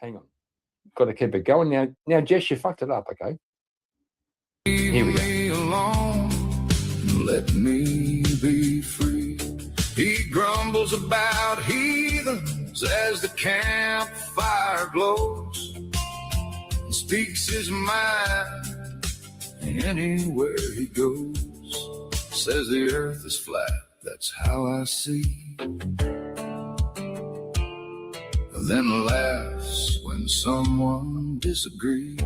Hang on. Got to keep it going. Now, Jess, you fucked it up, okay? Here we go. Alone, let me be free. He grumbles about heathens as the campfire glows. He speaks his mind anywhere he goes. Says the earth is flat, that's how I see. Then laughs when someone disagrees.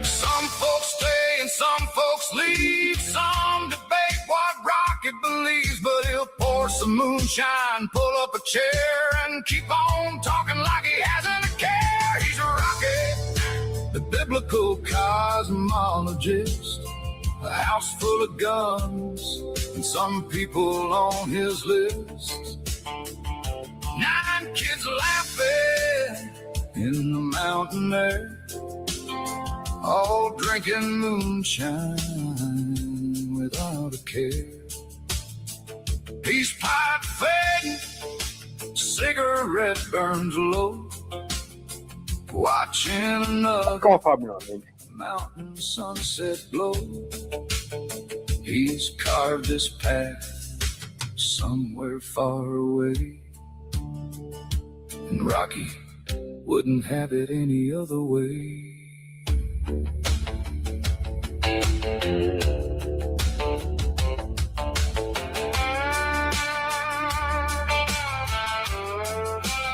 Some folks stay and some folks leave. Some debate what Rocket believes, but he'll pour some moonshine, pull up a chair, and keep on talking like he hasn't a care. He's Rocket, the biblical cosmologist, a house full of guns, and some people on his list. 9 kids laughing in the mountain air, all drinking moonshine without a care. He's pipe fading, cigarette burns low, watching another mountain sunset glow. He's carved his path somewhere far away, and Rocky wouldn't have it any other way.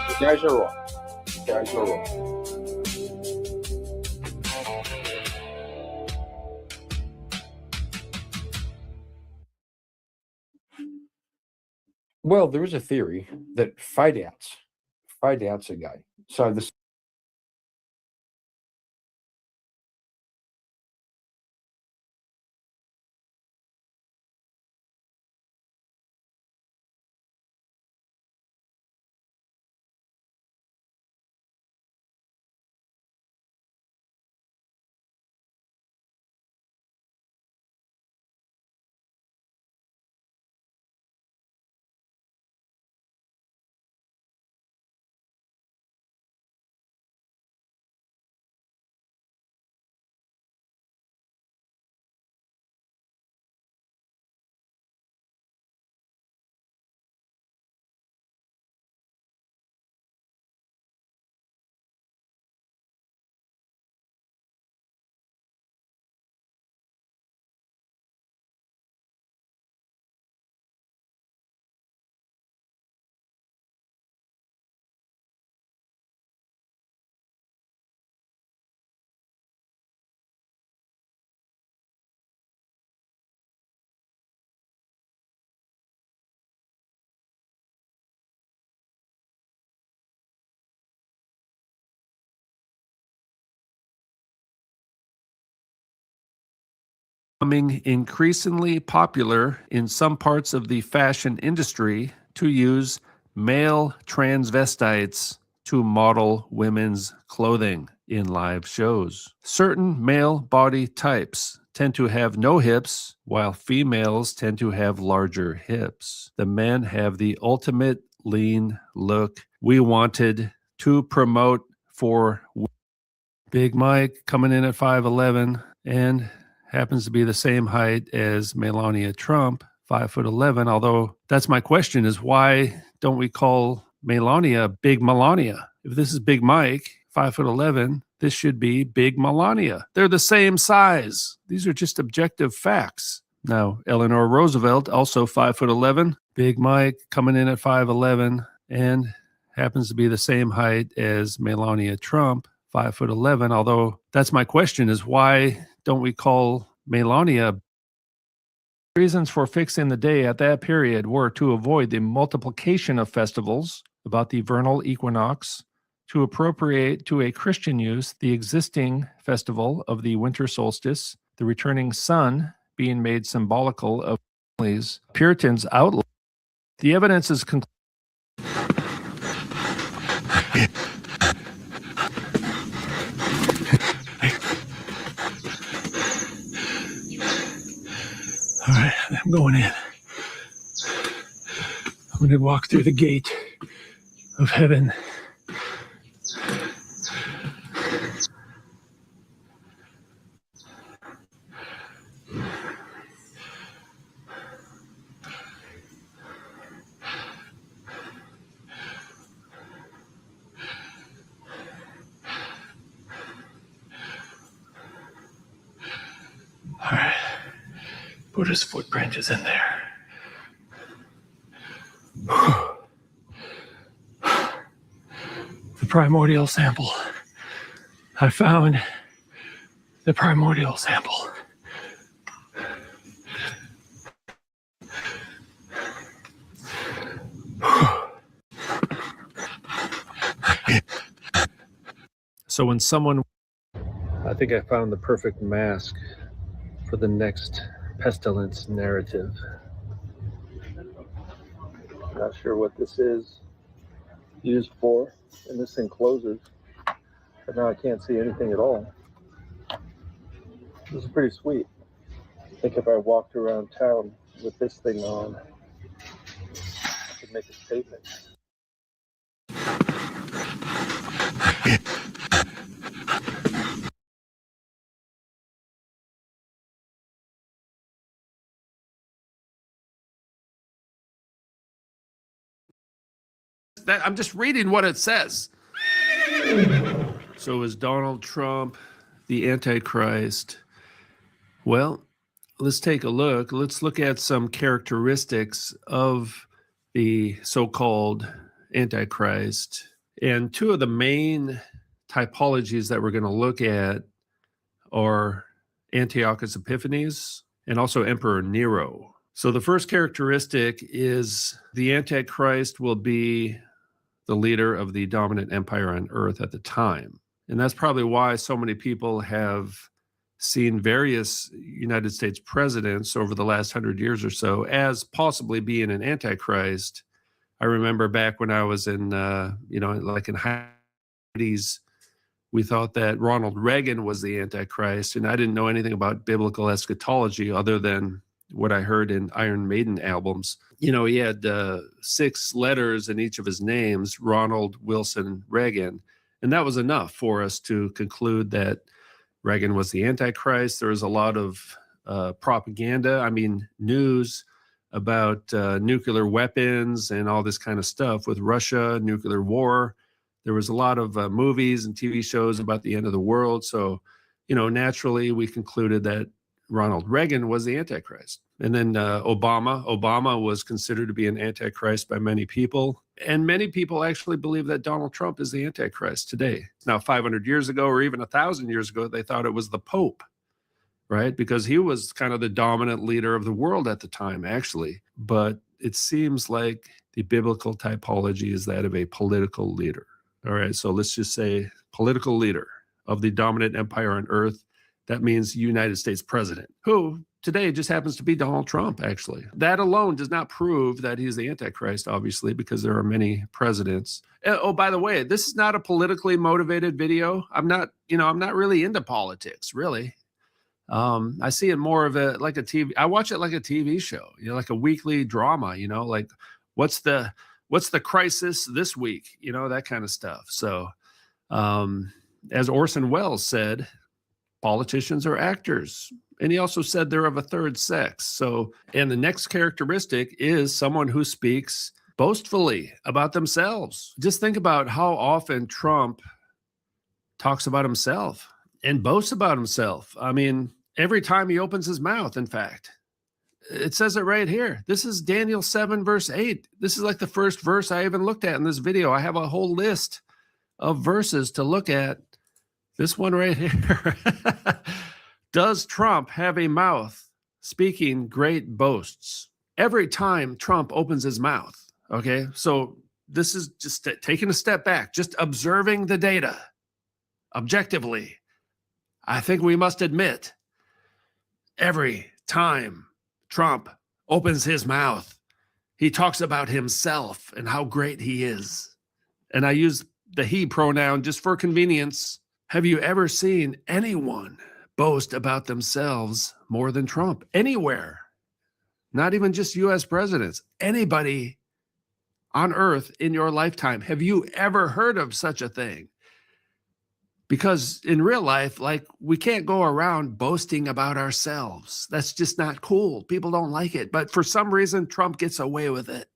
You guys are wrong. You guys are wrong. Well, there is a theory that fade outs are gay. So this becoming increasingly popular in some parts of the fashion industry to use male transvestites to model women's clothing in live shows. Certain male body types tend to have no hips, while females tend to have larger hips. The men have the ultimate lean look we wanted to promote for Big Mike, coming in at 5'11", and happens to be the same height as Melania Trump, 5'11". Although that's my question: is why don't we call Melania Big Melania? If this is Big Mike, 5'11", this should be Big Melania. They're the same size. These are just objective facts. Now, Eleanor Roosevelt, also 5'11". Big Mike, coming in at 5'11", and happens to be the same height as Melania Trump, 5'11". Although that's my question: is why don't we call Melania? Reasons for fixing the day at that period were to avoid the multiplication of festivals about the vernal equinox, to appropriate to a Christian use the existing festival of the winter solstice, the returning sun being made symbolical of families. Puritans outlaw. The evidence is All right, I'm going in. I'm going to walk through the gate of heaven. Buddha's footprint is in there. The primordial sample. I found the primordial sample. So when someone... I think I found the perfect mask for the next pestilence narrative. Not sure what this is used for, and this thing closes, but now I can't see anything at all. This is pretty sweet. I think if I walked around town with this thing on, I could make a statement. I'm just reading what it says. So is Donald Trump the Antichrist? Well, let's take a look. Let's look at some characteristics of the so-called Antichrist. And two of the main typologies that we're going to look at are Antiochus Epiphanes and also Emperor Nero. So the first characteristic is the Antichrist will be the leader of the dominant empire on earth at the time. And that's probably why so many people have seen various United States presidents over the last 100 years or so as possibly being an Antichrist. I remember back when I was in, like in high 80s, we thought that Ronald Reagan was the Antichrist, and I didn't know anything about biblical eschatology other than what I heard in Iron Maiden albums. You know, he had 6 letters in each of his names, Ronald Wilson Reagan, and that was enough for us to conclude that Reagan was the Antichrist. There was a lot of propaganda, news about nuclear weapons and all this kind of stuff with Russia, nuclear war. There was a lot of movies and TV shows about the end of the world. So, naturally we concluded that Ronald Reagan was the Antichrist. And then Obama was considered to be an Antichrist by many people. And many people actually believe that Donald Trump is the Antichrist today. Now, 500 years ago, or even 1,000 years ago, they thought it was the Pope, right? Because he was kind of the dominant leader of the world at the time, actually. But it seems like the biblical typology is that of a political leader. All right, so let's just say political leader of the dominant empire on earth. That means United States president, who today just happens to be Donald Trump, actually. That alone does not prove that he's the Antichrist, obviously, because there are many presidents. Oh, by the way, this is not a politically motivated video. I'm not really into politics, really. I see it more of like a TV. I watch it like a TV show, like a weekly drama, like what's the crisis this week, that kind of stuff. So as Orson Welles said, politicians are actors. And he also said they're of a third sex. So, and the next characteristic is someone who speaks boastfully about themselves. Just think about how often Trump talks about himself and boasts about himself. Every time he opens his mouth, in fact. It says it right here. This is Daniel 7, verse 8. This is like the first verse I even looked at in this video. I have a whole list of verses to look at. This one right here. Does Trump have a mouth speaking great boasts? Every time Trump opens his mouth, okay? So this is just taking a step back, just observing the data objectively. I think we must admit, every time Trump opens his mouth, he talks about himself and how great he is. And I use the he pronoun just for convenience. Have you ever seen anyone boast about themselves more than Trump? Anywhere. Not even just U.S. presidents. Anybody on earth in your lifetime. Have you ever heard of such a thing? Because in real life, we can't go around boasting about ourselves. That's just not cool. People don't like it. But for some reason, Trump gets away with it.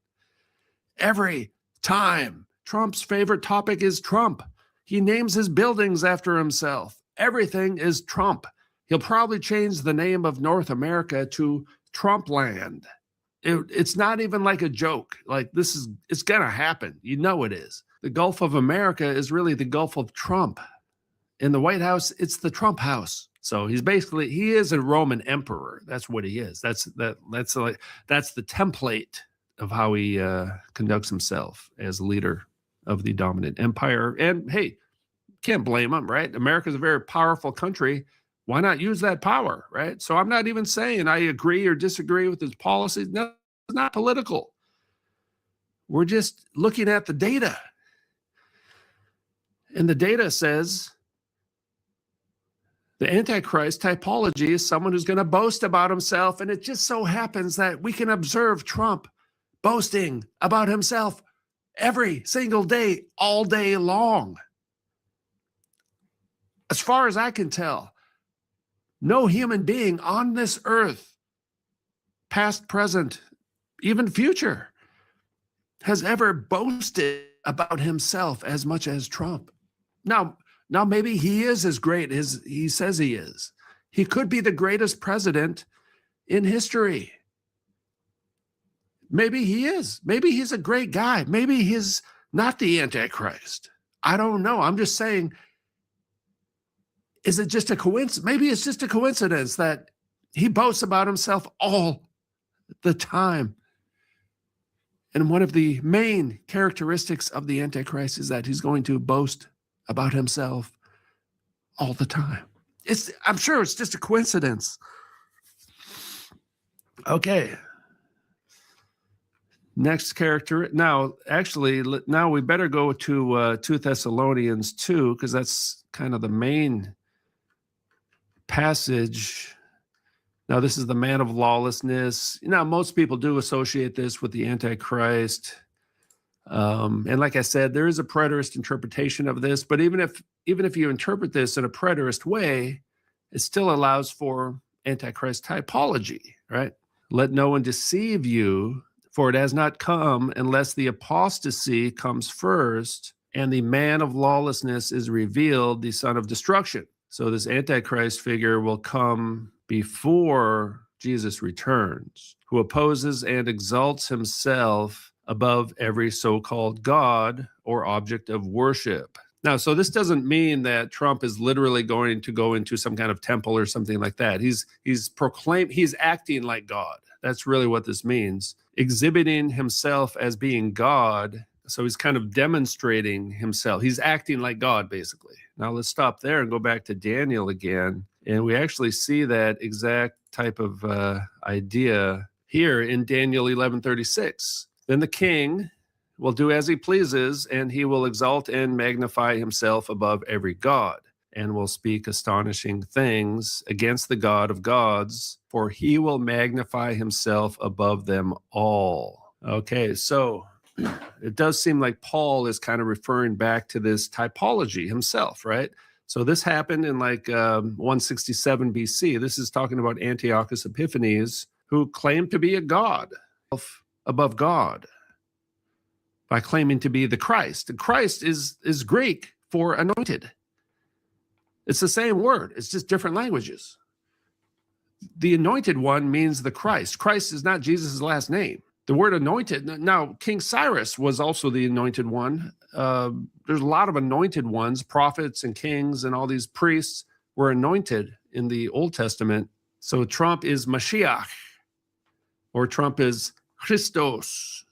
Every time. Trump's favorite topic is Trump. He names his buildings after himself. Everything is Trump. He'll probably change the name of North America to Trump land. It's not even like a joke. Like it's going to happen. You know it is. The Gulf of America is really the Gulf of Trump. In the White House, it's the Trump house. So he is a Roman emperor. That's what he is. That's the template of how he conducts himself as leader of the dominant empire. And hey, can't blame him, right? America's a very powerful country. Why not use that power, right? So I'm not even saying I agree or disagree with his policies. No, it's not political. We're just looking at the data. And the data says the Antichrist typology is someone who's going to boast about himself. And it just so happens that we can observe Trump boasting about himself every single day, all day long. As far as I can tell, no human being on this earth, past, present, even future, has ever boasted about himself as much as Trump. Now maybe he is as great as he says he is. He could be the greatest president in history. Maybe he is. Maybe he's a great guy. Maybe he's not the Antichrist. I don't know. I'm just saying, is it just a coincidence? Maybe it's just a coincidence that he boasts about himself all the time. And one of the main characteristics of the Antichrist is that he's going to boast about himself all the time. I'm sure it's just a coincidence. Okay. Next character. Now we better go to 2 Thessalonians 2, because that's kind of the main passage. Now, this is the man of lawlessness. Most people do associate this with the Antichrist. And like I said, there is a preterist interpretation of this, but even if you interpret this in a preterist way, it still allows for Antichrist typology, right? Let no one deceive you, for it has not come unless the apostasy comes first, and the man of lawlessness is revealed, the son of destruction. So this Antichrist figure will come before Jesus returns, who opposes and exalts himself above every so-called God or object of worship. Now, so this doesn't mean that Trump is literally going to go into some kind of temple or something like that. He's acting like God. That's really what this means. Exhibiting himself as being God. So he's kind of demonstrating himself. He's acting like God, basically. Now let's stop there and go back to Daniel again. And we actually see that exact type of idea here in Daniel 11:36. Then the king will do as he pleases, and he will exalt and magnify himself above every god, and will speak astonishing things against the God of gods, for he will magnify himself above them all. Okay, so it does seem like Paul is kind of referring back to this typology himself, right? So this happened in 167 BC. This is talking about Antiochus Epiphanes, who claimed to be a god above God by claiming to be the Christ. And Christ is Greek for anointed. It's the same word. It's just different languages. The anointed one means the Christ. Christ is not Jesus' last name. The word anointed, now King Cyrus was also the anointed one. There's a lot of anointed ones, prophets and kings and all these priests were anointed in the Old Testament. So Trump is Mashiach, or Trump is Christos.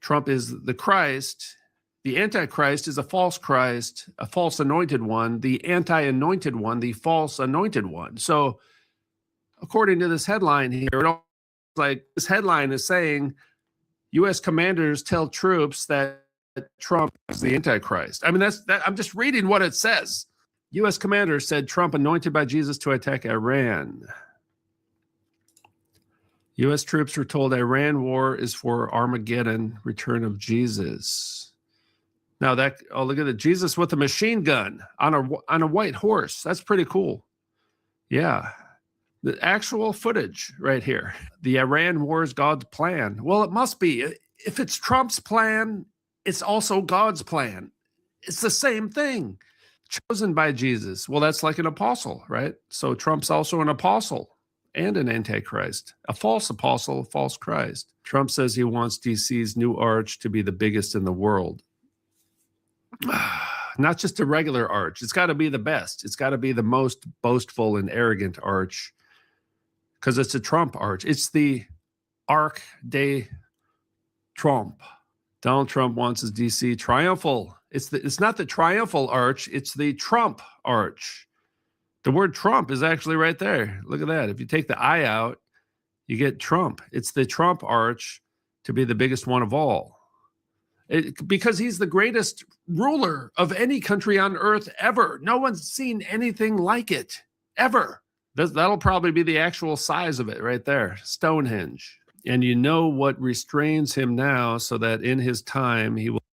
Trump is the Christ. The Antichrist is a false Christ, a false anointed one, the anti-anointed one, the false anointed one. So according to this headline here, this headline is saying U.S. commanders tell troops that Trump is the Antichrist. I mean, I'm just reading what it says. U.S. commanders said Trump anointed by Jesus to attack Iran. U.S. troops were told Iran war is for Armageddon, return of Jesus. Now look at it. Jesus with a machine gun on a white horse. That's pretty cool. Yeah. The actual footage right here. The Iran war is God's plan. Well, it must be. If it's Trump's plan, it's also God's plan. It's the same thing. Chosen by Jesus. Well, that's like an apostle, right? So Trump's also an apostle. and an antichrist, a false apostle, a false Christ. Trump says he wants DC's new arch to be the biggest in the world. Not just a regular arch. It's got to be the best. It's got to be the most boastful and arrogant arch, because it's a Trump arch. It's the Arc de Trump. Donald Trump wants his DC triumphal. It's not the triumphal arch. It's the Trump arch. The word Trump is actually right there. Look at that. If you take the I out, you get Trump. It's the Trump arch to be the biggest one of all. Because he's the greatest ruler of any country on earth ever. No one's seen anything like it, ever. That'll probably be the actual size of it right there, Stonehenge. And you know what restrains him now, so that in his time he will